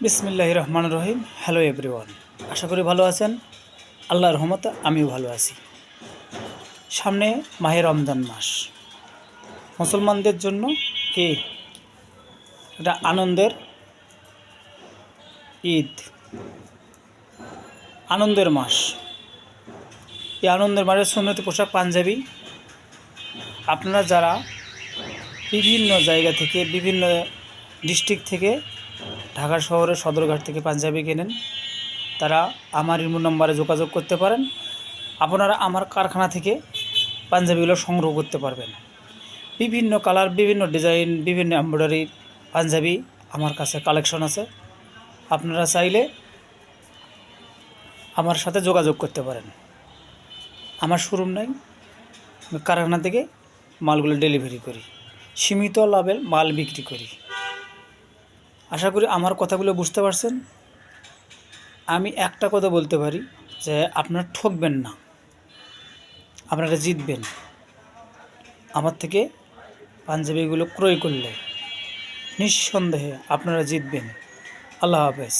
বিসমিল্লাহির রহমানির রহিম। Hello everyone, আশা করি ভালো আছেন। আল্লাহর রহমতে আমিও ভালো আছি। সামনে মাহে রমজান মাস, মুসলমানদের জন্য কি এটা আনন্দের ঈদ, আনন্দের মাস। এই আনন্দের মাসে সুন্নতি পোশাক পাঞ্জাবি আপনারা যারা বিভিন্ন জায়গা থেকে, বিভিন্ন ডিস্ট্রিক্ট থেকে, ঢাকা শহরের সদরঘাট থেকে পাঞ্জাবি কেনেন, তারা আমার ইমো নম্বরে যোগাযোগ করতে পারেন। আপনারা আমার কারখানা থেকে পাঞ্জাবিগুলো সংগ্রহ করতে পারবেন। বিভিন্ন কালার, বিভিন্ন ডিজাইন, বিভিন্ন এমব্রয়ডারির পাঞ্জাবি আমার কাছে কালেকশন আছে। আপনারা চাইলে আমার সাথে যোগাযোগ করতে পারেন। আমার শোরুম নাই, আমি কারখানা থেকে মালগুলো ডেলিভারি করি, সীমিত লাভে মাল বিক্রি করি। আশা করি আমার কথাগুলো বুঝতে পারছেন। আমি একটা কথা বলতে পারি যে আপনারা ঠকবেন না, আপনারা জিতবেন। আমার থেকে পাঞ্জাবিগুলো ক্রয় করলে নিঃসন্দেহে আপনারা জিতবেন। আল্লাহ হাফেজ।